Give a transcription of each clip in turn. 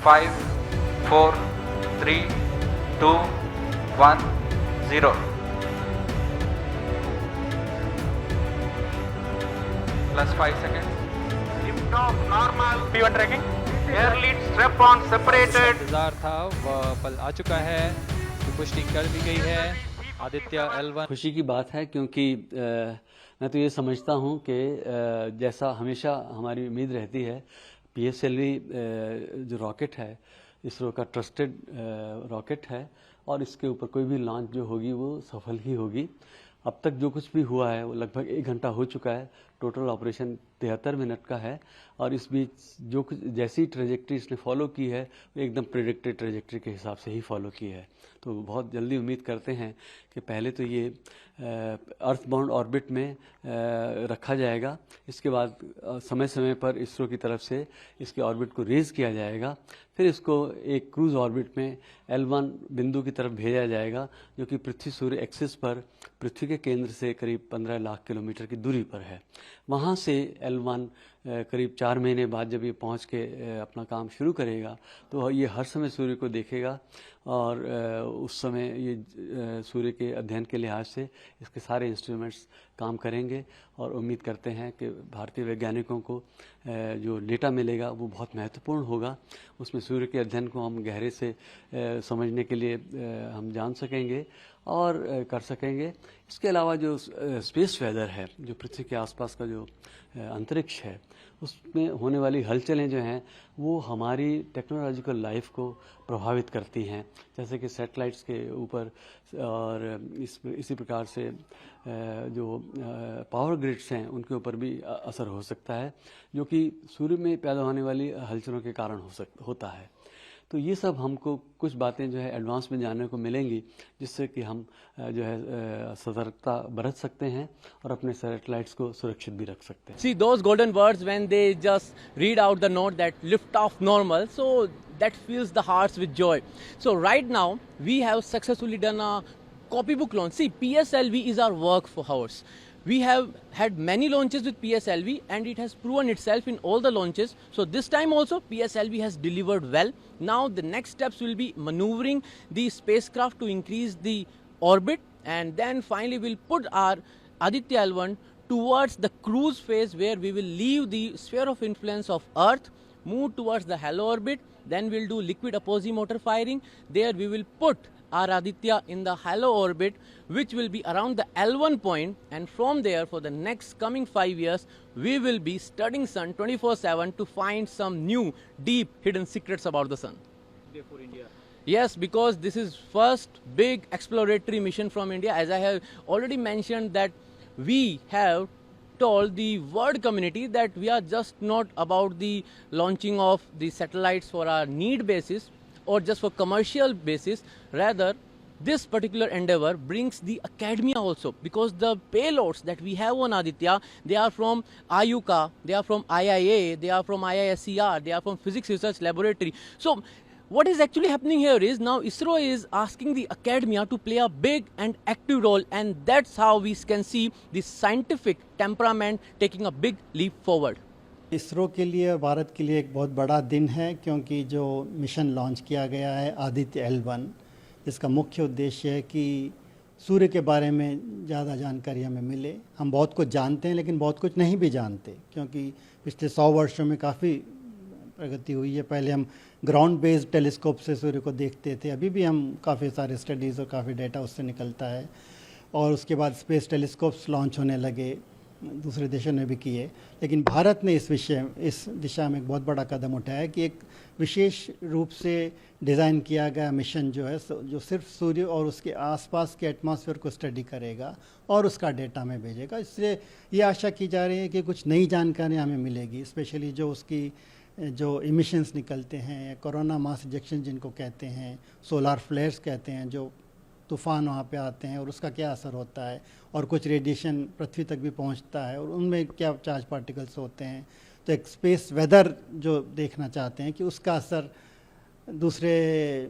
5, 4, 3, 2, 1, 0. Plus 5 seconds. Lift off normal. P1 tracking. Air lead strap on separated. इंतजार था वह पल आ चुका है, तो पुष्टि कर दी गई है। आदित्य L1 खुशी की बात है क्योंकि मैं तो ये समझता हूँ कि जैसा हमेशा हमारी उम्मीद रहती है, PSLV जो रॉकेट है इसरो का ट्रस्टेड रॉकेट है और इसके ऊपर कोई भी लॉन्च जो होगी वो सफल ही होगी। अब तक जो कुछ भी हुआ है वो लगभग 1 घंटा हो चुका है। टोटल ऑपरेशन 73 मिनट का है और इस बीच जो कुछ जैसी ट्रेजेक्ट्री इसने फॉलो की है वो एकदम प्रेडिक्टेड ट्रेजेक्ट्री के हिसाब से ही फॉलो की है। तो बहुत जल्दी उम्मीद करते हैं कि पहले तो ये अर्थ बाउंड ऑर्बिट में रखा जाएगा, इसके बाद समय समय पर इसरो की तरफ से इसके ऑर्बिट को रेज किया जाएगा, फिर इसको एक क्रूज ऑर्बिट में L1 बिंदु की तरफ भेजा जाएगा जो कि पृथ्वी सूर्य एक्सिस पर पृथ्वी के केंद्र से करीब 15 लाख किलोमीटर की दूरी पर है। वहाँ से L1 करीब 4 महीने बाद जब ये पहुँच के अपना काम शुरू करेगा तो ये हर समय सूर्य को देखेगा और उस समय ये सूर्य के अध्ययन के लिहाज से इसके सारे इंस्ट्रूमेंट्स काम करेंगे और उम्मीद करते हैं कि भारतीय वैज्ञानिकों को जो डेटा मिलेगा वो बहुत महत्वपूर्ण होगा। उसमें सूर्य के अध्ययन को हम गहरे से समझने के लिए हम जान सकेंगे और कर सकेंगे। इसके अलावा जो स्पेस वेदर है, जो पृथ्वी के आसपास का जो अंतरिक्ष है, उसमें होने वाली हलचलें जो हैं वो हमारी टेक्नोलॉजिकल लाइफ को प्रभावित करती हैं, जैसे कि सैटेलाइट्स के ऊपर और इसी प्रकार से जो पावर ग्रिड्स हैं उनके ऊपर भी असर हो सकता है, जो कि सूर्य में पैदा होने वाली हलचलों के कारण होता है। तो ये सब हमको कुछ बातें जो है एडवांस में जानने को मिलेंगी, जिससे कि हम जो है सतर्कता बरत सकते हैं और अपने सैटेलाइट्स को सुरक्षित भी रख सकते हैं। See those golden words when they just read out the note that lift off normal, so that fills the hearts with joy. So right now we have successfully done a copybook launch. See, PSLV is our workhorse. We have had many launches with PSLV and it has proven itself in all the launches. So this time also PSLV has delivered well. Now the next steps will be maneuvering the spacecraft to increase the orbit, and then finally we'll put our Aditya L1 towards the cruise phase where we will leave the sphere of influence of Earth, move towards the halo orbit, then we'll do liquid apogee motor firing. There we will put our Aditya in the halo orbit, which will be around the L1 point, and from there for the next coming 5 years we will be studying sun 24/7 to find some new deep hidden secrets about the sun. for India. Yes, because this is first big exploratory mission from India. As I have already mentioned that we have told the world community that we are just not about the launching of the satellites for our need basis or just for commercial basis. Rather, this particular endeavor brings the academia also, because the payloads that we have on Aditya, they are from IUCAA, they are from IIA, they are from IISER, they are from Physics Research Laboratory. So what is actually happening here is now ISRO is asking the academia to play a big and active role, and that's how we can see the scientific temperament taking a big leap forward. ISRO के लिए और भारत के लिए एक बहुत बड़ा दिन है, क्योंकि जो मिशन लॉन्च किया गया है आदित्य L1, जिसका मुख्य उद्देश्य है कि सूर्य के बारे में ज़्यादा जानकारी हमें मिले। हम बहुत कुछ जानते हैं लेकिन बहुत कुछ नहीं भी जानते, क्योंकि पिछले 100 वर्षों में काफ़ी प्रगति हुई है। पहले हम ग्राउंड बेस्ड टेलीस्कोप से सूर्य को देखते थे, अभी भी हम काफ़ी सारे स्टडीज़ और काफ़ी डेटा उससे निकलता है। और उसके बाद स्पेस टेलीस्कोप्स लॉन्च होने लगे, दूसरे देशों ने भी किए, लेकिन भारत ने इस दिशा में एक बहुत बड़ा कदम उठाया कि एक विशेष रूप से डिज़ाइन किया गया मिशन जो है, जो सिर्फ सूर्य और उसके आसपास के एटमॉस्फेयर को स्टडी करेगा और उसका डेटा में भेजेगा। इसलिए ये आशा की जा रही है कि कुछ नई जानकारी हमें मिलेगी, स्पेशली जो उसकी जो इमिशंस निकलते हैं, कोरोना मास इजेक्शन जिनको कहते हैं, सोलार फ्लेयर्स कहते हैं, जो तूफ़ान वहाँ पे आते हैं और उसका क्या असर होता है, और कुछ रेडिएशन पृथ्वी तक भी पहुँचता है और उनमें क्या चार्ज पार्टिकल्स होते हैं। तो एक स्पेस वेदर जो देखना चाहते हैं कि उसका असर दूसरे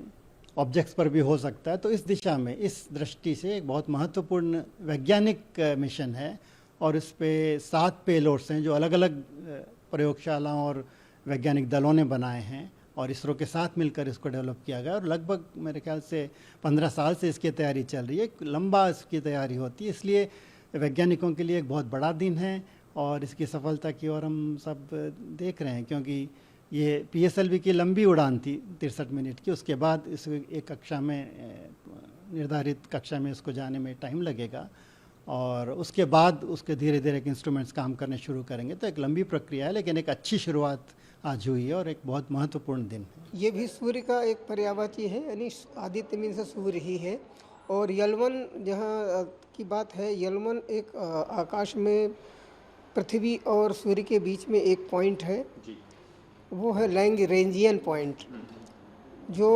ऑब्जेक्ट्स पर भी हो सकता है। तो इस दिशा में, इस दृष्टि से एक बहुत महत्वपूर्ण वैज्ञानिक मिशन है और इस पे 7 पेलोड्स हैं जो अलग अलग प्रयोगशालाओं और वैज्ञानिक दलों ने बनाए हैं और इसरो के साथ मिलकर इसको डेवलप किया गया और लगभग मेरे ख्याल से 15 साल से इसकी तैयारी चल रही है। लंबा इसकी तैयारी होती है, इसलिए वैज्ञानिकों के लिए एक बहुत बड़ा दिन है और इसकी सफलता की ओर हम सब देख रहे हैं, क्योंकि ये PSLV की लंबी उड़ान थी 63 मिनट की। उसके बाद इस एक कक्षा में निर्धारित कक्षा में इसको जाने में टाइम लगेगा और उसके बाद उसके धीरे धीरे इंस्ट्रूमेंट्स काम करने शुरू करेंगे। तो एक लंबी प्रक्रिया है, लेकिन एक अच्छी शुरुआत आज हुई है और एक बहुत महत्वपूर्ण दिन है। ये भी सूर्य का एक पर्यायवाची है, यानी आदित्य मीन से सूर्य ही है। और यलवन जहाँ की बात है, यलवन एक आकाश में पृथ्वी और सूर्य के बीच में एक पॉइंट है, वो है लैग्रेंजियन पॉइंट, जो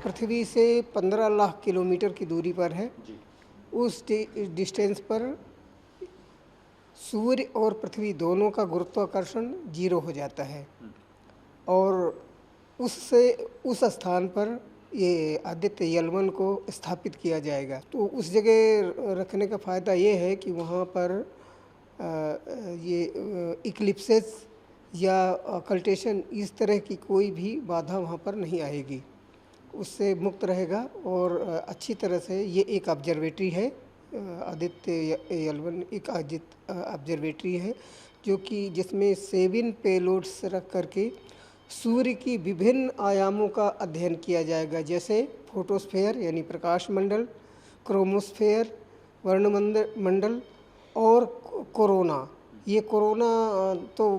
पृथ्वी से 15 लाख किलोमीटर की दूरी पर है। उस डिस्टेंस पर सूर्य और पृथ्वी दोनों का गुरुत्वाकर्षण 0 हो जाता है और उससे उस स्थान पर ये आदित्य यलवन को स्थापित किया जाएगा। तो उस जगह रखने का फ़ायदा ये है कि वहाँ पर ये इक्लिप्सेस या ऑकल्टेशन इस तरह की कोई भी बाधा वहाँ पर नहीं आएगी, उससे मुक्त रहेगा। और अच्छी तरह से ये एक ऑब्जर्वेटरी है, आदित्य यलवन एक ऑब्जर्वेटरी है जो कि जिसमें 7 पेलोड्स रख करके सूर्य की विभिन्न आयामों का अध्ययन किया जाएगा, जैसे फोटोस्फेयर यानी प्रकाश मंडल, क्रोमोस्फेयर वर्णमंडल और कोरोना। ये कोरोना तो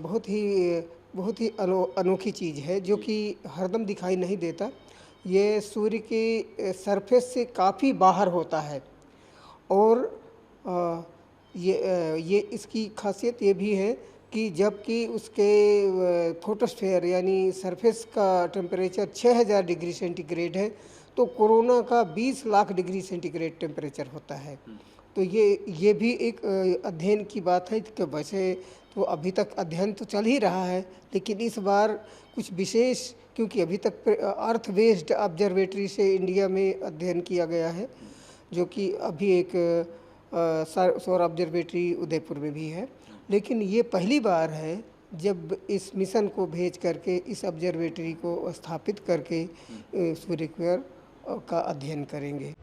बहुत ही अनोखी चीज़ है जो कि हरदम दिखाई नहीं देता। ये सूर्य के सरफेस से काफ़ी बाहर होता है और ये इसकी खासियत ये भी है कि जबकि उसके फोटोस्फेयर यानी सरफेस का टेम्परेचर 6000 डिग्री सेंटीग्रेड है, तो कोरोना का 20 लाख डिग्री सेंटीग्रेड टेम्परेचर होता है। तो ये भी एक अध्ययन की बात है कि वैसे तो अभी तक अध्ययन तो चल ही रहा है, लेकिन इस बार कुछ विशेष, क्योंकि अभी तक अर्थ बेस्ड ऑब्जर्वेटरी से इंडिया में अध्ययन किया गया है, जो कि अभी एक सौर ऑब्जर्वेटरी उदयपुर में भी है, लेकिन ये पहली बार है जब इस मिशन को भेज करके इस ऑब्जर्वेटरी को स्थापित करके सूर्य का अध्ययन करेंगे।